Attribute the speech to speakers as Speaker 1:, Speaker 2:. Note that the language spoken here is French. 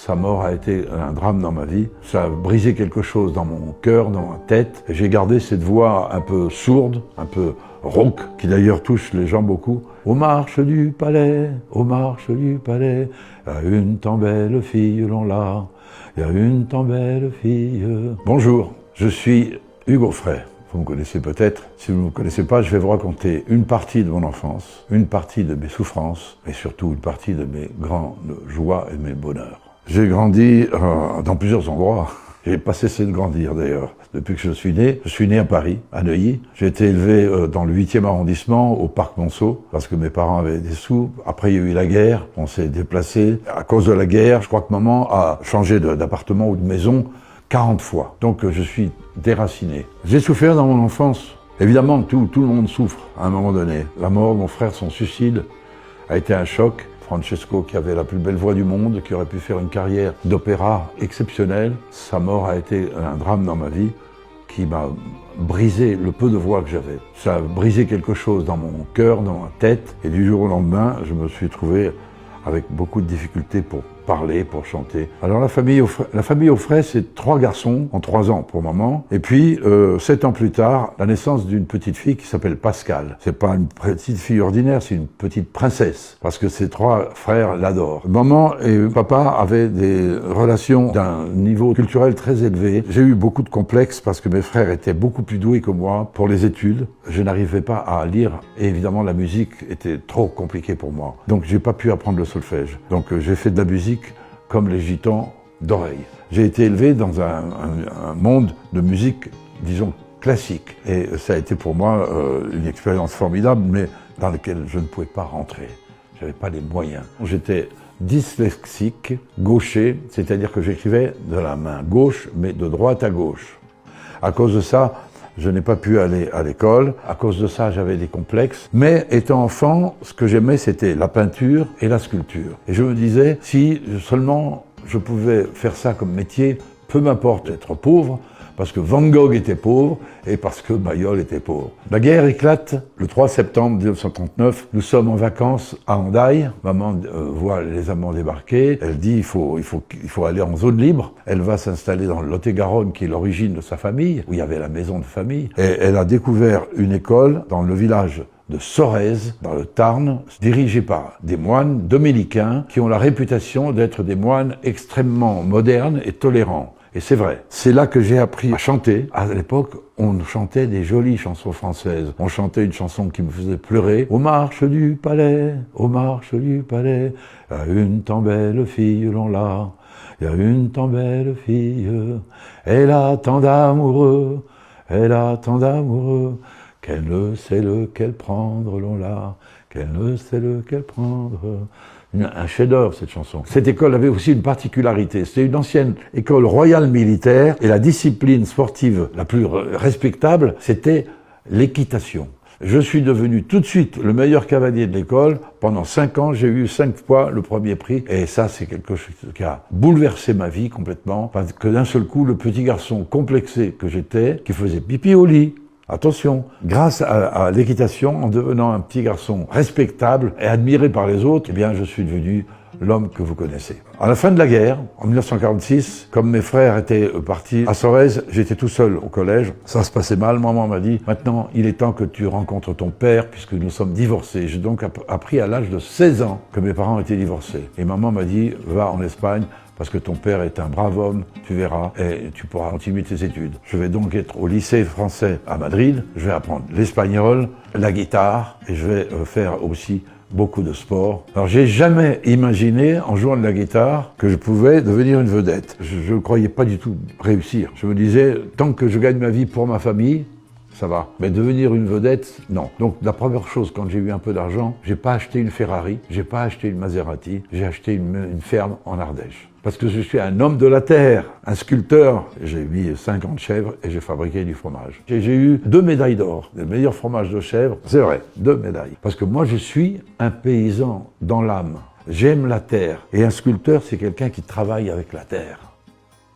Speaker 1: Sa mort a été un drame dans ma vie. Ça a brisé quelque chose dans mon cœur, dans ma tête. J'ai gardé cette voix un peu sourde, un peu rauque, qui d'ailleurs touche les gens beaucoup. Aux marches du palais, aux marches du palais, il y a une tant belle fille, l'on l'a, il y a une tant belle fille. Bonjour, je suis Hugo Frey. Vous me connaissez peut-être. Si vous ne me connaissez pas, je vais vous raconter une partie de mon enfance, une partie de mes souffrances, mais surtout une partie de mes grandes joies et mes bonheurs. J'ai grandi dans plusieurs endroits. J'ai pas cessé de grandir d'ailleurs. Depuis que je suis né à Paris, à Neuilly. J'ai été élevé dans le 8e arrondissement, au Parc Monceau, parce que mes parents avaient des sous. Après, il y a eu la guerre, on s'est déplacé. À cause de la guerre, je crois que maman a changé d'appartement ou de maison 40 fois. Donc je suis déraciné. J'ai souffert dans mon enfance. Évidemment, tout le monde souffre à un moment donné. La mort de mon frère, son suicide, a été un choc. Francesco, qui avait la plus belle voix du monde, qui aurait pu faire une carrière d'opéra exceptionnelle. Sa mort a été un drame dans ma vie qui m'a brisé le peu de voix que j'avais. Ça a brisé quelque chose dans mon cœur, dans ma tête. Et du jour au lendemain, je me suis trouvé avec beaucoup de difficultés pour parler, pour chanter. Alors la famille au Frey, c'est 3 garçons en 3 ans pour maman. Et puis, 7 ans plus tard, la naissance d'une petite fille qui s'appelle Pascal. C'est pas une petite fille ordinaire, c'est une petite princesse. Parce que ses 3 frères l'adorent. Maman et papa avaient des relations d'un niveau culturel très élevé. J'ai eu beaucoup de complexes parce que mes frères étaient beaucoup plus doués que moi pour les études. Je n'arrivais pas à lire et évidemment la musique était trop compliquée pour moi. Donc j'ai pas pu apprendre le solfège. Donc j'ai fait de la musique comme les gitans d'oreille. J'ai été élevé dans un monde de musique, disons, classique. Et ça a été pour moi une expérience formidable, mais dans laquelle je ne pouvais pas rentrer. Je n'avais pas les moyens. J'étais dyslexique, gaucher, c'est-à-dire que j'écrivais de la main gauche, mais de droite à gauche. À cause de ça, je n'ai pas pu aller à l'école. À cause de ça, j'avais des complexes. Mais étant enfant, ce que j'aimais, c'était la peinture et la sculpture. Et je me disais, si seulement je pouvais faire ça comme métier, peu m'importe d'être pauvre, parce que Van Gogh était pauvre et parce que Mayol était pauvre. La guerre éclate le 3 septembre 1939. Nous sommes en vacances à Hendaye. Maman voit les Allemands débarquer. Elle dit il faut aller en zone libre. Elle va s'installer dans le Lot-et-Garonne, qui est l'origine de sa famille, où il y avait la maison de famille. Et elle a découvert une école dans le village de Sorèze, dans le Tarn, dirigée par des moines dominicains qui ont la réputation d'être des moines extrêmement modernes et tolérants. Et c'est vrai. C'est là que j'ai appris à chanter. À l'époque, on chantait des jolies chansons françaises. On chantait une chanson qui me faisait pleurer. Aux marches du palais, aux marches du palais, il y a une tant belle fille, l'on l'a. Il y a une tant belle fille. Elle a tant d'amoureux, elle a tant d'amoureux, qu'elle ne sait lequel prendre, l'on l'a. Qu'elle ne sait lequel prendre. Un chef-d'œuvre, cette chanson. Cette école avait aussi une particularité. C'était une ancienne école royale militaire et la discipline sportive la plus respectable, c'était l'équitation. Je suis devenu tout de suite le meilleur cavalier de l'école. Pendant 5 ans, j'ai eu 5 fois le premier prix. Et ça, c'est quelque chose qui a bouleversé ma vie complètement. Parce que d'un seul coup, le petit garçon complexé que j'étais, qui faisait pipi au lit, attention, grâce à l'équitation, en devenant un petit garçon respectable et admiré par les autres, eh bien, je suis devenu l'homme que vous connaissez. À la fin de la guerre, en 1946, comme mes frères étaient partis à Sorèze, j'étais tout seul au collège. Ça se passait mal. Maman m'a dit, maintenant, il est temps que tu rencontres ton père puisque nous sommes divorcés. J'ai donc appris à l'âge de 16 ans que mes parents étaient divorcés. Et maman m'a dit, va en Espagne, parce que ton père est un brave homme, tu verras, et tu pourras continuer tes études. Je vais donc être au lycée français à Madrid, je vais apprendre l'espagnol, la guitare, et je vais faire aussi beaucoup de sport. Alors j'ai jamais imaginé, en jouant de la guitare, que je pouvais devenir une vedette. Je ne croyais pas du tout réussir. Je me disais, tant que je gagne ma vie pour ma famille, ça va. Mais devenir une vedette, non. Donc la première chose, quand j'ai eu un peu d'argent, j'ai pas acheté une Ferrari, j'ai pas acheté une Maserati, j'ai acheté une ferme en Ardèche. Parce que je suis un homme de la terre, un sculpteur. J'ai mis 50 chèvres et j'ai fabriqué du fromage. J'ai eu 2 médailles d'or, le meilleur fromage de chèvre. C'est vrai, 2 médailles. Parce que moi, je suis un paysan dans l'âme. J'aime la terre. Et un sculpteur, c'est quelqu'un qui travaille avec la terre.